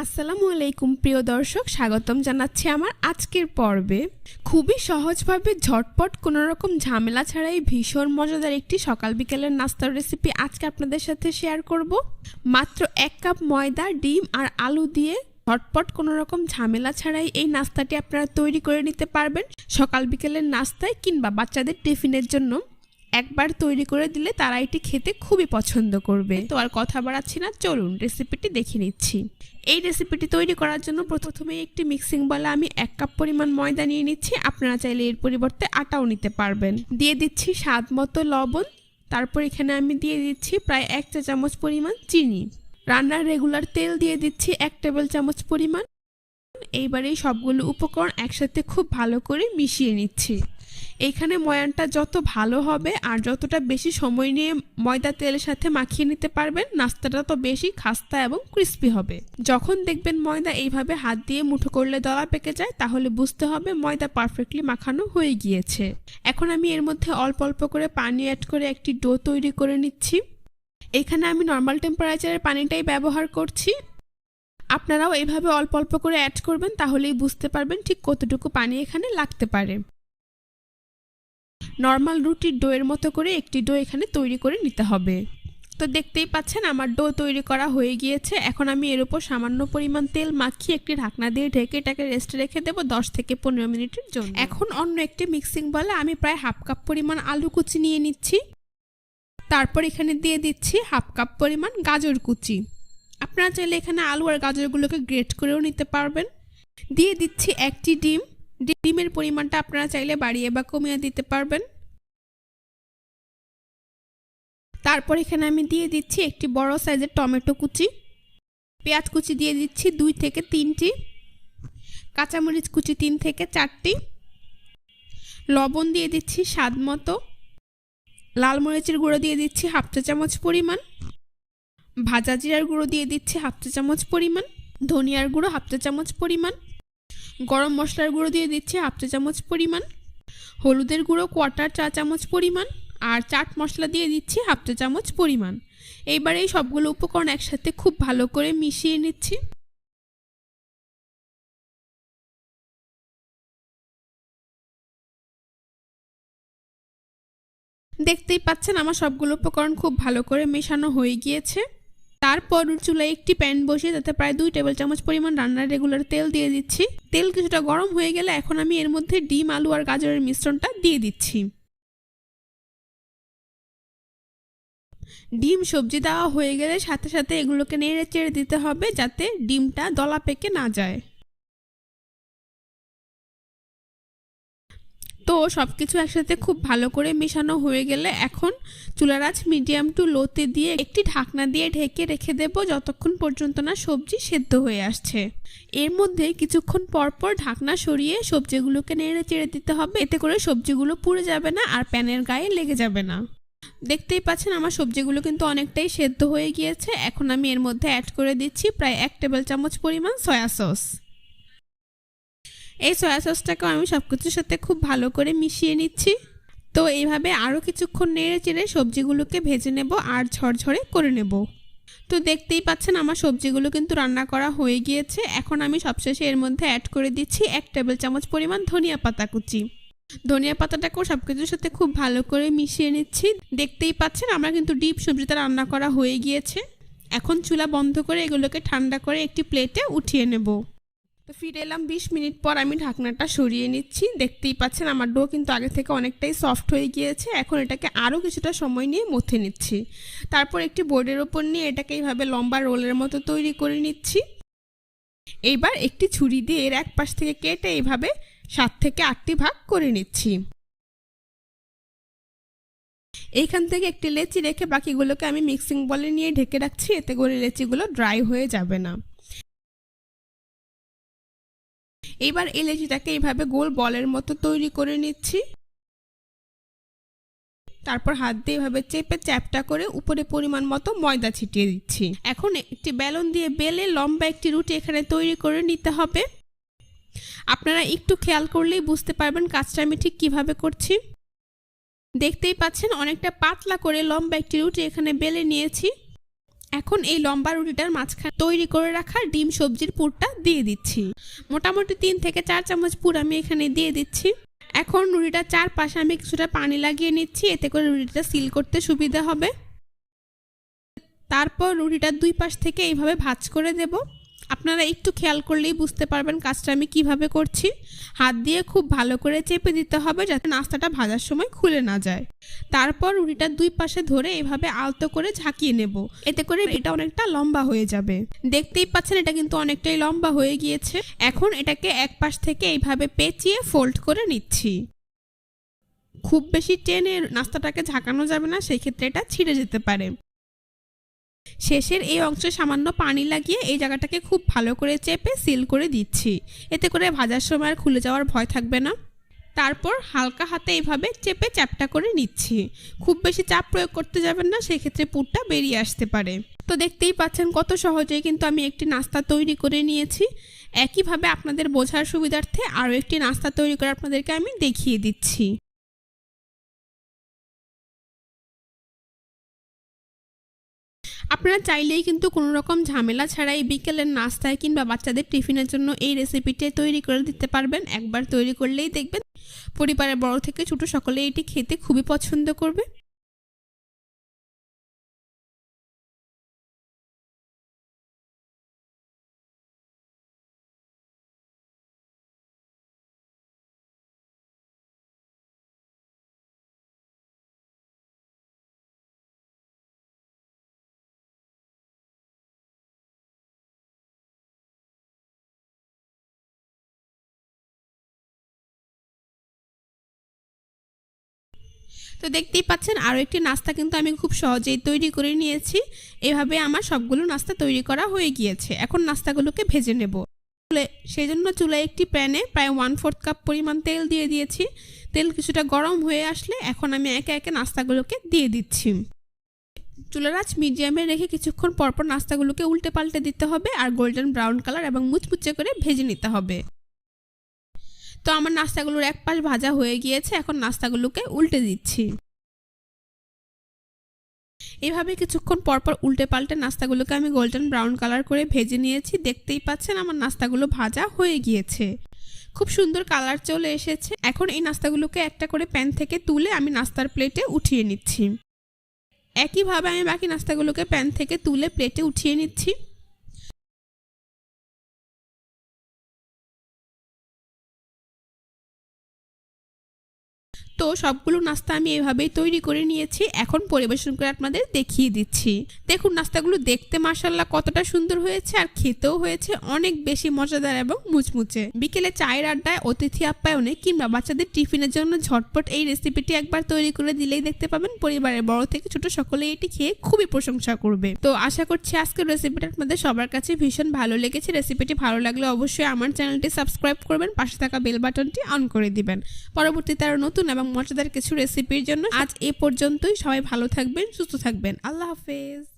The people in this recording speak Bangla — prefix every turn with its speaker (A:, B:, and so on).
A: আসসালামু আলাইকুম প্রিয় দর্শক, স্বাগতম জানাচ্ছি আমার আজকের পর্বে। খুবই সহজভাবে ঝটপট কোনো রকম ঝামেলা ছাড়াই ভীষণ মজাদার একটি সকাল বিকেলের নাস্তার রেসিপি আজকে আপনাদের সাথে শেয়ার করব। মাত্র 1 কাপ ময়দা, ডিম আর আলু দিয়ে ঝটপট কোনো রকম ঝামেলা ছাড়াই এই নাস্তাটি আপনারা তৈরি করে নিতে পারবেন সকাল বিকেলের নাস্তায় কিংবা বাচ্চাদের টিফিনের জন্য। একবার তৈরি করে দিলে তারা এটি খেতে খুবই পছন্দ করবে। তো আর কথা বাড়াচ্ছি না, চলুন রেসিপিটি দেখে নিচ্ছি। এই রেসিপিটি তৈরি করার জন্য প্রথমে একটি মিক্সিং বলে আমি 1 কাপ পরিমাণ ময়দা নিয়ে নিচ্ছি। আপনারা চাইলে এর পরিবর্তে আটাও নিতে পারবেন। দিয়ে দিচ্ছি স্বাদ মতো লবণ। তারপর এখানে আমি দিয়ে দিচ্ছি প্রায় 1 চা চামচ পরিমাণ চিনি। রান্নার রেগুলার তেল দিয়ে দিচ্ছি 1 টেবিল চামচ পরিমাণ। এইবার এই সবগুলো উপকরণ একসাথে খুব ভালো করে মিশিয়ে নিচ্ছি। এইখানে ময়ানটা যত ভালো হবে আর যতটা বেশি সময় নিয়ে ময়দা তেলের সাথে মাখিয়ে নিতে পারবেন, নাস্তাটা তো বেশি খাস্তা এবং ক্রিস্পি হবে। যখন দেখবেন ময়দা এইভাবে হাত দিয়ে মুঠো করলে দলা পেকে যায়, তাহলে বুঝতে হবে ময়দা পারফেক্টলি মাখানো হয়ে গিয়েছে। এখন আমি এর মধ্যে অল্প অল্প করে পানি অ্যাড করে একটি ডো তৈরি করে নিচ্ছি। এখানে আমি নর্মাল টেম্পারেচারের পানিটাই ব্যবহার করছি। আপনারাও এইভাবে অল্প অল্প করে অ্যাড করবেন, তাহলেই বুঝতে পারবেন ঠিক কতটুকু পানি এখানে লাগতে পারে। নর্মাল রুটির ডোয়ের মতো করে একটি ডো এখানে তৈরি করে নিতে হবে। তো দেখতেই পাচ্ছেন আমার ডো তৈরি করা হয়ে গিয়েছে। এখন আমি এর উপর সামান্য পরিমাণ তেল মাখিয়ে একটি ঢাকনা দিয়ে ঢেকে এটাকে রেস্টে রেখে দেবো 10 থেকে 15 মিনিটের জন্য। এখন অন্য একটি মিক্সিং বলে আমি প্রায় 1/2 কাপ পরিমাণ আলু কুচি নিয়ে নিচ্ছি। তারপর এখানে দিয়ে দিচ্ছি 1/2 কাপ পরিমাণ গাজর কুচি। আপনারা চাইলে এখানে আলু আর গাজরগুলোকে গ্রেট করেও নিতে পারবেন। দিয়ে দিচ্ছি একটি ডিম। ডিমের পরিমাণটা আপনারা চাইলে বাড়িয়ে বা কমিয়ে দিতে পারবেন। তারপর এখানে আমি দিয়ে দিচ্ছি একটি বড় সাইজের টমেটো কুচি। পেঁয়াজ কুচি দিয়ে দিচ্ছি 2 থেকে 3টি। কাঁচামরিচ কুচি 3 থেকে 4টি। লবণ দিয়ে দিচ্ছি স্বাদ মতো। লাল মরিচের গুঁড়ো দিয়ে দিচ্ছি 1/2 চা চামচ পরিমাণ। ভাজা জিরার গুঁড়ো দিয়ে দিচ্ছি 1/2 চা চামচ পরিমাণ। ধনিয়ার গুঁড়ো 1/2 চা চামচ পরিমাণ। গরম মশলার গুঁড়ো দিয়ে দিচ্ছি 1/2 চা চামচ পরিমাণ। হলুদের গুঁড়ো 1/4 চা চামচ পরিমাণ। আর চাট মশলা দিয়ে দিচ্ছি 1/2 চা চামচ পরিমাণ। এইবার এই সবগুলো উপকরণ একসাথে খুব ভালো করে মিশিয়ে নিচ্ছি। দেখতেই পাচ্ছেন আমার সবগুলো উপকরণ খুব ভালো করে মেশানো হয়ে গিয়েছে। তারপর চুলায় একটি প্যান বসিয়ে তাতে প্রায় 2 টেবিল চামচ পরিমাণ রান্নার রেগুলার তেল দিয়ে দিচ্ছি। তেল কিছুটা গরম হয়ে গেলে এখন আমি এর মধ্যে ডিম, আলু আর গাজরের মিশ্রণটা দিয়ে দিচ্ছি। ডিম সবজি দেওয়া হয়ে গেলে সাথে সাথে এগুলোকে নেড়ে চেড়ে দিতে হবে যাতে ডিমটা দলা পেকে না যায়। তো সবকিছু একসাথে খুব ভালো করে মেশানো হয়ে গেলে এখন চুলার আঁচ মিডিয়াম টু লোতে দিয়ে একটি ঢাকনা দিয়ে ঢেকে রেখে দেব যতক্ষণ পর্যন্ত না সবজি সেদ্ধ হয়ে আসছে। এর মধ্যে কিছুক্ষণ পর পর ঢাকনা সরিয়ে সবজিগুলোকে নেড়ে চেড়ে দিতে হবে, এতে করে সবজিগুলো পুড়ে যাবে না আর প্যানের গায়ে লেগে যাবে না। দেখতেই পাচ্ছেন আমার সবজিগুলো কিন্তু অনেকটাই সেদ্ধ হয়ে গিয়েছে। এখন আমি এর মধ্যে অ্যাড করে দিচ্ছি প্রায় 1 টেবিল চামচ পরিমাণ সয়া সস। এই সয়া সসটাকেও আমি সবকিছুর সাথে খুব ভালো করে মিশিয়ে নিচ্ছি। তো এইভাবে আরও কিছুক্ষণ নেড়ে চেড়ে সবজিগুলোকে ভেজে নেব আর ঝরঝরে করে নেব। তো দেখতেই পাচ্ছেন আমার সবজিগুলো কিন্তু রান্না করা হয়ে গিয়েছে। এখন আমি সবশেষে এর মধ্যে অ্যাড করে দিচ্ছি 1 টেবিল চামচ পরিমাণ ধনিয়া পাতা কুচি। ধনিয়া পাতাটাকেও সবকিছুর সাথে খুব ভালো করে মিশিয়ে নিচ্ছি। দেখতেই পাচ্ছেন আমরা কিন্তু ডিপ সবজিটা রান্না করা হয়ে গিয়েছে। এখন চুলা বন্ধ করে এগুলোকে ঠান্ডা করে একটি প্লেটে উঠিয়ে নেব। তো ফিরে এলাম 20 মিনিট পর। আমি ঢাকনাটা সরিয়ে নিচ্ছি। দেখতেই পাচ্ছেন আমার ডো কিন্তু আগে থেকে অনেকটাই সফট হয়ে গিয়েছে। এখন এটাকে আরও কিছুটা সময় নিয়ে মথে নিচ্ছি। তারপর একটি বোর্ডের ওপর নিয়ে এটাকে এইভাবে লম্বা রোলের মতো তৈরি করে নিচ্ছি। এইবার একটি ছুরি দিয়ে এর এক পাশ থেকে কেটে এইভাবে 7 থেকে 8টি ভাগ করে নিচ্ছি। এইখান থেকে একটি লেচি রেখে বাকিগুলোকে আমি মিক্সিং বলে নিয়ে ঢেকে রাখছি, এতে করে লেচিগুলো ড্রাই হয়ে যাবে না। এইবার এই লেচিটাকে এইভাবে গোল বলের মতো তৈরি করে নিচ্ছি। তারপর হাত দিয়ে এভাবে চেপে চ্যাপটা করে উপরে পরিমাণ মতো ময়দা ছিটিয়ে দিচ্ছি। এখন একটি বেলন দিয়ে বেলে লম্বা একটি রুটি এখানে তৈরি করে নিতে হবে। আপনারা একটু খেয়াল করলেই বুঝতে পারবেন কাজটা আমি ঠিক কিভাবে করছি। দেখতেই পাচ্ছেন অনেকটা পাতলা করে লম্বা একটি রুটি এখানে বেলে নিয়েছি। এখন এই লম্বা রুটিটার মাঝখানে তৈরি করে রাখা ডিম সবজির পুরটা দিয়ে দিচ্ছি। মোটামুটি 3 থেকে 4 চামচ পুর আমি এখানে দিয়ে দিচ্ছি। এখন রুটিটার চারপাশে আমি কিছুটা পানি লাগিয়ে নিচ্ছি, এতে করে রুটিটা সিল করতে সুবিধা হবে। তারপর রুটিটার 2 পাশ থেকে এইভাবে ভাঁজ করে দেব। আপনারা একটু খেয়াল করলেই বুঝতে পারবেন কাজটা আমি কিভাবে করছি। হাত দিয়ে খুব ভালো করে চেপে দিতে হবে যাতে নাস্তাটা ভাজার সময় খুলে না যায়। তারপর রুটিটার 2 পাশে ধরে এভাবে আলতো করে ঝাঁকিয়ে নেব, এতে করে এটা অনেকটা লম্বা হয়ে যাবে। দেখতেই পাচ্ছেন এটা কিন্তু অনেকটাই লম্বা হয়ে গিয়েছে। এখন এটাকে এক পাশ থেকে এইভাবে পেঁচিয়ে ফোল্ড করে নিচ্ছি। খুব বেশি টেনে নাস্তাটাকে ঝাঁকানো যাবে না, সেই ক্ষেত্রে এটা ছিঁড়ে যেতে পারে। শেষের এই অংশে সামান্য পানি লাগিয়ে এই জায়গাটাকে খুব ভালো করে চেপে সিল করে দিচ্ছি, এতে করে ভাজার সময় আর খুলে যাওয়ার ভয় থাকবে না। তারপর হালকা হাতে এইভাবে চেপে চ্যাপটা করে নিচ্ছি। খুব বেশি চাপ প্রয়োগ করতে যাবেন না, সেক্ষেত্রে পুরটা বেরিয়ে আসতে পারে। তো দেখতেই পাচ্ছেন কত সহজেই কিন্তু আমি একটি নাস্তা তৈরি করে নিয়েছি। একইভাবে আপনাদের বোঝার সুবিধার্থে আরও একটি নাস্তা তৈরি করে আপনাদেরকে আমি দেখিয়ে দিচ্ছি। আপনারা চাইলেই কিন্তু কোনো রকম ঝামেলা ছাড়াই বিকেলের নাস্তায় কিংবা বাচ্চাদের টিফিনের জন্য এই রেসিপিটি তৈরি করে দিতে পারবেন। একবার তৈরি করলেই দেখবেন পরিবারের বড় থেকে ছোট সকলে এটি খেতে খুবই পছন্দ করবে। তো দেখতেই পাচ্ছেন আরও একটি নাস্তা কিন্তু আমি খুব সহজেই তৈরি করে নিয়েছি। এভাবে আমার সবগুলো নাস্তা তৈরি করা হয়ে গিয়েছে। এখন নাস্তাগুলোকে ভেজে নেব। সেই জন্য চুলায় একটি প্যানে প্রায় 1/4 কাপ পরিমাণ তেল দিয়ে দিয়েছি। তেল কিছুটা গরম হয়ে আসলে এখন আমি একে একে নাস্তাগুলোকে দিয়ে দিচ্ছি। চুলার আঁচ মিডিয়ামে রেখে কিছুক্ষণ পরপর নাস্তাগুলোকে উল্টে পাল্টে দিতে হবে আর গোল্ডেন ব্রাউন কালার এবং মুচমুচে করে ভেজে নিতে হবে। তো আমার নাস্তাগুলোর এক পাশ ভাজা হয়ে গিয়েছে, এখন নাস্তাগুলোকে উল্টে দিচ্ছি। এভাবে কিছুক্ষণ পরপর উল্টে পাল্টে নাস্তাগুলোকে আমি গোল্ডেন ব্রাউন কালার করে ভেজে নিয়েছি। দেখতেই পাচ্ছেন আমার নাস্তাগুলো ভাজা হয়ে গিয়েছে, খুব সুন্দর কালার চলে এসেছে। এখন এই নাস্তাগুলোকে একটা করে প্যান থেকে তুলে আমি নাস্তার প্লেটে উঠিয়ে নিচ্ছি। একইভাবে আমি বাকি নাস্তাগুলোকে প্যান থেকে তুলে প্লেটে উঠিয়ে নিচ্ছি। তো সবগুলো নাস্তা আমি এভাবেই তৈরি করে নিয়েছি। এখন পরিবেশন করে আপনাদের দেখিয়ে দিচ্ছি। দেখুন নাস্তাগুলো দেখতে মাশাআল্লাহ কতটা সুন্দর হয়েছে আর খেতেও হয়েছে অনেক বেশি মজাদার এবং মুচমুচে। বিকেলে চায়ের আড্ডায়, অতিথি আপ্যায়নে কিংবা বাচ্চাদের টিফিনের জন্য ঝটপট এই রেসিপিটি একবার তৈরি করে দিলেই দেখতে পাবেন পরিবারের বড় থেকে ছোট সকলেই এটি খেয়ে খুবই প্রশংসা করবে। তো আশা করছি আজকের রেসিপিটা আপনাদের সবার কাছে ভীষণ ভালো লেগেছে। রেসিপিটি ভালো লাগলে অবশ্যই আমার চ্যানেলটি সাবস্ক্রাইব করবেন, পাশে থাকা বেল বাটনটি অন করে দিবেন। পরবর্তীতে আরও নতুন এবং মজাদার কিছু রেসিপির জন্য আজ এ পর্যন্তই। সবাই ভালো থাকবেন, সুস্থ থাকবেন। আল্লাহ হাফেজ।